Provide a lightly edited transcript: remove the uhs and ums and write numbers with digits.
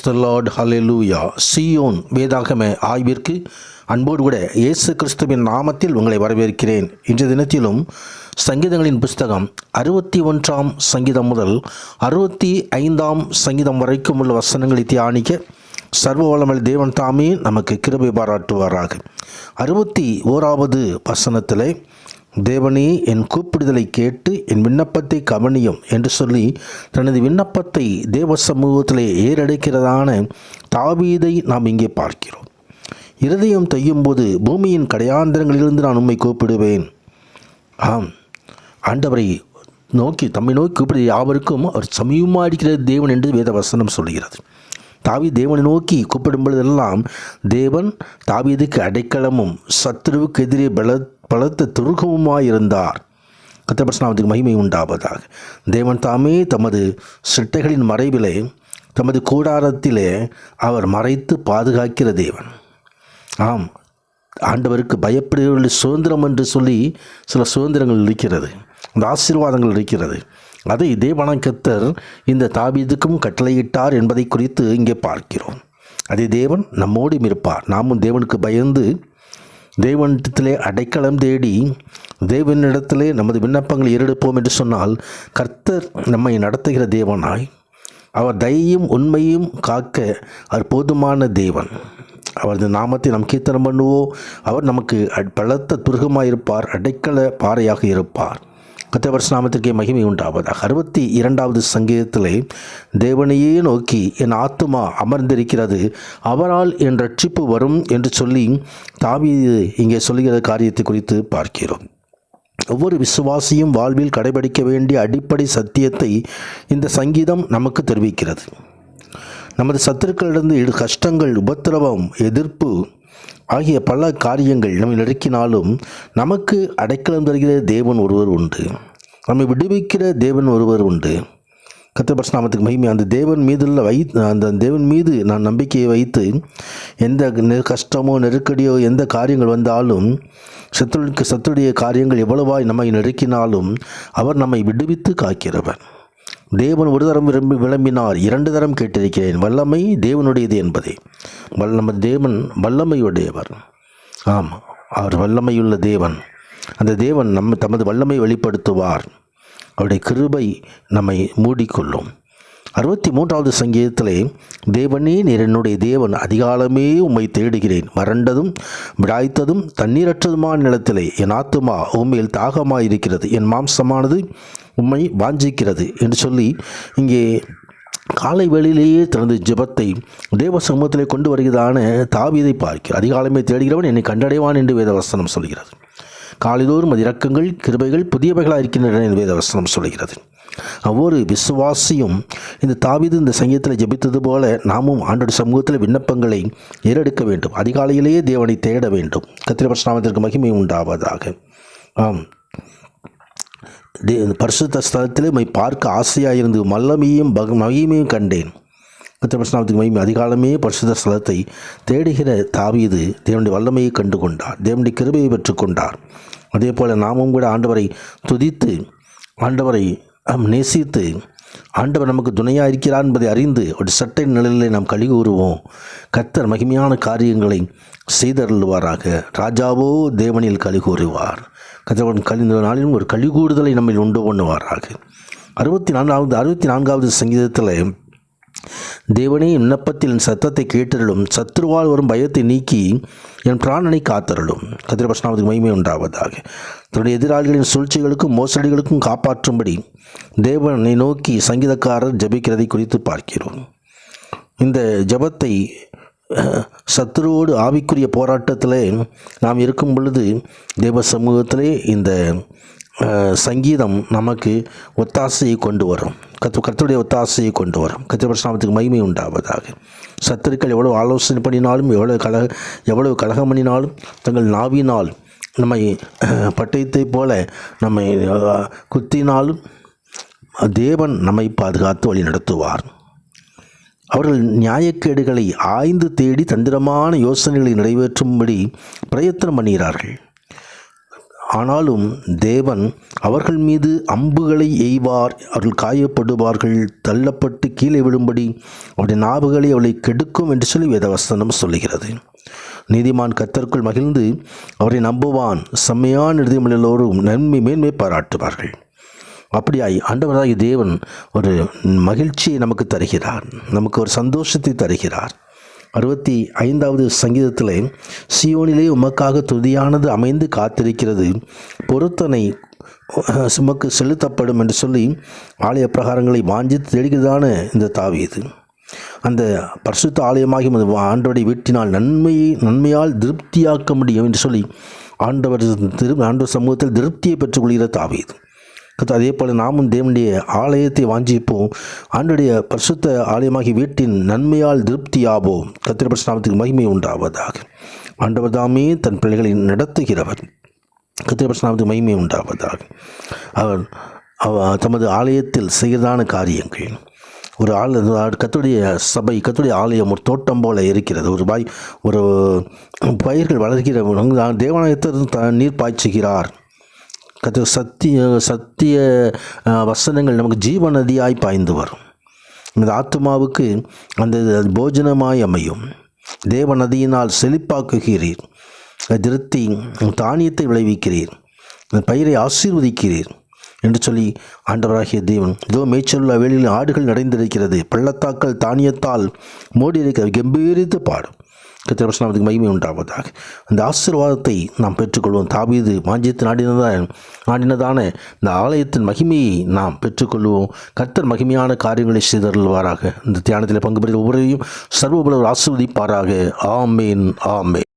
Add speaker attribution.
Speaker 1: Praise the Lord, ஹல்லேலூயா. சீயோன் வேதாகம ஆய்விற்கு அன்போடு கூட இயேசு கிறிஸ்துவின் நாமத்தில் உங்களை வரவேற்கிறேன். இன்றைய தினத்திலும் சங்கீதங்களின் புஸ்தகம் 61ஆம் சங்கீதம் முதல் 65ஆம் சங்கீதம் வரைக்கும் உள்ள வசனங்களை தியானிக்க சர்வ வல்லமையுள்ள தேவன் தாமே நமக்கு கிருபை பாராட்டுவாராக. 61வது வசனத்திலே, தேவனே என் கூப்பிடுதலை கேட்டு என் விண்ணப்பத்தை கவனியும் என்று சொல்லி தனது விண்ணப்பத்தை தேவ சமூகத்திலே ஏறெடுக்கிறதான தாவீதை நாம் இங்கே பார்க்கிறோம். இருதயம் தையும்போது பூமியின் கடையாந்தரங்களிலிருந்து நான் உம்மை கூப்பிடுவேன். ஆம், ஆண்டவரை நோக்கி தம்மை நோக்கி கூப்பிடுவது யாவருக்கும் அவர் சமீபமாக இருக்கிற தேவன் என்று வேத வசனம் சொல்கிறது. தாவீது தேவனை நோக்கி கூப்பிடும் பொழுதெல்லாம் தேவன் தாவீதுக்கு அடைக்கலமும் சத்துருவுக்கு எதிரே பலத்த துருகமுமாய் இருந்தார். கர்த்தருக்கு மகிமை உண்டாவதாக. தேவன் தாமே தமது சிட்டைகளின் மறைவிலே தமது கூடாரத்திலே அவர் மறைத்து பாதுகாக்கிற தேவன். ஆம், ஆண்டவருக்கு பயப்படுகிறவர்கள் சுதந்திரம் என்று சொல்லி சில சுதந்திரங்கள் இருக்கிறது, அந்த ஆசீர்வாதங்கள் இருக்கிறது. அதை தேவனாகிய இந்த தாவீதுக்கும் கட்டளையிட்டார் என்பதை குறித்து இங்கே பார்க்கிறோம். அதே தேவன் நம்மோடும் இருப்பார். நாமும் தேவனுக்கு பயந்து தேவனிடத்திலே அடைக்கலம் தேடி தேவனிடத்திலே நமது விண்ணப்பங்களை ஏறெடுப்போம் என்று சொன்னால் கர்த்தர் நம்மை நடத்துகிற தேவனாய், அவர் தயையும் உண்மையும் காக்க அவர் போதுமான தேவன். அவரது நாமத்தை நாம் கீர்த்தனம் பண்ணுவோம். அவர் நமக்கு பலத்த துருகமாக இருப்பார், அடைக்கல பாறையாக இருப்பார். கர்த்தர் நாமத்திற்கே மகிமை உண்டாவதாக. 62வது சங்கீதத்திலே, தேவனையே நோக்கி என் ஆத்துமா அமர்ந்திருக்கிறது, அவரால் என் ரட்சிப்பு வரும் என்று சொல்லி தாவீது இங்கே சொல்லுகிற காரியத்தை குறித்து பார்க்கிறோம். ஒவ்வொரு விசுவாசியும் வாழ்வில் கடைபிடிக்க வேண்டிய அடிப்படை சத்தியத்தை இந்த சங்கீதம் நமக்கு தெரிவிக்கிறது. நமது சத்துருக்களிலிருந்து கஷ்டங்கள், உபத்திரவம், எதிர்ப்பு ஆகிய பல காரியங்கள் நம்மை நெருக்கினாலும் நமக்கு அடைக்கலம் தருகிற தேவன் ஒருவர் உண்டு. நம்மை விடுவிக்கிற தேவன் ஒருவர் உண்டு. கர்த்தர் நாமத்துக்கு மகிமை. அந்த தேவன் மீது நான் நம்பிக்கையை வைத்து எந்த கஷ்டமோ நெருக்கடியோ எந்த காரியங்கள் வந்தாலும், சத்துருடைய காரியங்கள் எவ்வளவாய் நம்மை நெருக்கினாலும் அவர் நம்மை விடுவித்து காக்கிறவர். தேவன் ஒரு தரம் விளம்பினார், 2 தரம் கேட்டிருக்கிறேன். வல்லமை தேவனுடையது என்பதே. நமது தேவன் வல்லமையுடையவர். ஆம், அவர் வல்லமையுள்ள தேவன். அந்த தேவன் தமது வல்லமை வெளிப்படுத்துவார். அவருடைய கிருபை நம்மை மூடிக்கொள்ளும். 63வது சங்கீதத்திலே, தேவனே நீர் என்னுடைய தேவன், அதிகாலமே உம்மை தேடுகிறேன். வறண்டதும் விடாய்த்ததும் தண்ணீரற்றதுமான நிலத்திலே என் ஆத்துமா உம்மையில் தாகமாயிருக்கிறது, என் மாம்சமானது உம்மை வாஞ்சிக்கிறது என்று சொல்லி இங்கே காலை வேளையிலேயே தனது ஜெபத்தை தேவ சமூகத்திலே கொண்டு வருகிறதான தாவீதை பார்க்கிறார். அதிகாலமே தேடுகிறவன் என்னை கண்டடைவான் என்று வேதவசனம் சொல்கிறது. காலைதோறும் அது இரக்கங்கள் கிருபைகள் புதியவைகளாக இருக்கின்றன என்று வேதவசனம் சொல்கிறது. ஒவ்வொரு விசுவாசியும் இந்த தாவீது இந்த சங்கீதத்தில் ஜெபித்தது போல நாமும் ஆண்டோட சமூகத்தில் விண்ணப்பங்களை ஏறெடுக்க வேண்டும். அதிகாலையிலேயே தேவனை தேட வேண்டும். கர்த்தருடைய நாமத்திற்கு மகிமை உண்டாவதாக. ஆம், பரிசுத்த ஸ்தலத்திலே உம்மை பார்க்க ஆசையாயிருந்து வல்லமையும் மகிமையும் கண்டேன். கர்த்தருடைய நாமத்துக்கு மகிமை. அதிகாலமே பரிசுத்த ஸ்தலத்தை தேடுகிற தாவீது தேவனுடைய வல்லமையை கண்டு கொண்டார், தேவனுடைய கிருபையை பெற்றுக்கொண்டார். அதே போல் நாமும் கூட ஆண்டவரை துதித்து, ஆண்டவரை நேசித்து, ஆண்டவர் நமக்கு துணையாக இருக்கிறார் என்பதை அறிந்து ஒரு சட்டை நிலையிலே நாம் களி கூறுவோம். கர்த்தர் மகிமையான காரியங்களை செய்தருள்வாராக. ராஜாவோ தேவனில் களி கூறுவார். கர்த்தர் கழிந்த நாளிலும் ஒரு களி கூடுதலை நம்மை உண்டு பண்ணுவாராக. 64வது சங்கீதத்தில், தேவனே விண்ணப்பத்தில் என் சத்தத்தை கேட்டருளும், சத்துருவால் வரும் பயத்தை நீக்கி என் பிராணனை காத்தருளும். கர்த்தருக்கு மகிமை உண்டாவதாக. தன்னுடைய எதிராளிகளின் சூழ்ச்சிகளுக்கும் மோசடிகளுக்கும் காப்பாற்றும்படி தேவனை நோக்கி சங்கீதக்காரர் ஜபிக்கிறதை குறித்து பார்க்கிறோம். இந்த ஜபத்தை சத்துருவோடு ஆவிக்குரிய போராட்டத்திலே நாம் இருக்கும் பொழுது தேவ சமூகத்திலே இந்த சங்கீதம் நமக்கு ஒத்தாசையை கொண்டு வரும். கர்த்தருடைய ஒத்தாசையை கொண்டு வரும். கர்த்தருடைய நாமத்துக்கு மகிமை உண்டாவதாக. சத்துருக்கள் எவ்வளவு ஆலோசனை பண்ணினாலும், எவ்வளவு கலகம் பண்ணினாலும், தங்கள் நாவினால் நம்மை பட்டயத்தை போல நம்மை குத்தினாலும் தேவன் நம்மை பாதுகாத்து வழி நடத்துவார். அவர்கள் நியாயக்கேடுகளை ஆய்ந்து தேடி தந்திரமான யோசனைகளை நிறைவேற்றும்படி பிரயத்தனம் பண்ணுகிறார்கள். ஆனாலும் தேவன் அவர்கள் மீது அம்புகளை எய்வார், அவர்கள் காயப்படுவார்கள், தள்ளப்பட்டு கீழே விடும்படி அவருடைய நாவுகளை அவளை கெடுக்கும் என்று சொல்லி வேதவசனம் சொல்லுகிறது. நீதிமான் கர்த்தருக்குள் மகிழ்ந்து அவரை நம்புவான், செம்மையான இருதயமுள்ளோரும் நன்மை மேன்மை பாராட்டுவார்கள். அப்படியாய் ஆண்டவராகிய தேவன் ஒரு மகிழ்ச்சியை நமக்கு தருகிறார், நமக்கு ஒரு சந்தோஷத்தை தருகிறார். 65வது சங்கீதத்தில் சீயோனிலே உமக்காக துதியானது அமைந்து காத்திருக்கிறது, பொருத்தனை சுமக்கு செலுத்தப்படும் என்று சொல்லி ஆலய பிரகாரங்களை வாஞ்சித்து தேடுகிறதான இந்த தாவீது அந்த பரிசுத்த ஆலயமாகி ஆண்டவருடைய வீட்டினால் நன்மையால் திருப்தியாக்க முடியும் என்று சொல்லி ஆண்டவர் சமூகத்தில் திருப்தியை பெற்றுக்கொள்கிற தாவீது. அதே போல் நாமும் தேவனுடைய ஆலயத்தை வாஞ்சிப்போம், ஆண்டுடைய பரிசுத்த ஆலயமாகி வீட்டின் நன்மையால் திருப்தியாவோம். கர்த்தருடைய பரிசுத்த நாமத்துக்கு மகிமை உண்டாவதாக. ஆண்டவர் தாமே தன் பிள்ளைகளை நடத்துகிறவர். கர்த்தருடைய பரிசுத்த நாமத்துக்கு மகிமை உண்டாவதாக. அவர் தமது ஆலயத்தில் செய்கிறதான காரியங்கள் ஒரு கர்த்தருடைய சபை, கர்த்தருடைய ஆலயம் ஒரு தோட்டம் போல இருக்கிறது. ஒரு பயிர்கள் வளர்கிற தேவாலயத்தில் நீர் பாய்ச்சுகிறார். சத்திய வசனங்கள் நமக்கு ஜீவ நதியாய் பாய்ந்து வரும். இந்த ஆத்மாவுக்கு அந்த போஜனமாய் அமையும். தேவ நதியினால் செழிப்பாக்குகிறீர், திருத்தி தானியத்தை விளைவிக்கிறீர், பயிரை ஆசீர்வதிக்கிறீர் என்று சொல்லி ஆண்டவராகிய தேவன் இதோ மேய்ச்சலுள்ள வேளையில் ஆடுகள் நிறைந்திருக்கிறது, பள்ளத்தாக்கள் தானியத்தால் மூடி இருக்கிறது, கம்பீரித்து பாடும். கர்த்தருடைய நாமத்துக்கு மகிமை உண்டாவதாக. அந்த ஆசீர்வாதத்தை நாம் பெற்றுக்கொள்வோம். தாவீது வாஞ்சித்து நாடினதான இந்த ஆலயத்தின் மகிமையை நாம் பெற்றுக்கொள்வோம். கர்த்தர் மகிமையான காரியங்களை செய்தருள்வாராக. இந்த தியானத்தில் பங்கு பெறுகிற ஒவ்வொருவரையும் சர்வபலர் ஆசீர்வதிப்பாராக. ஆமேன், ஆமேன்.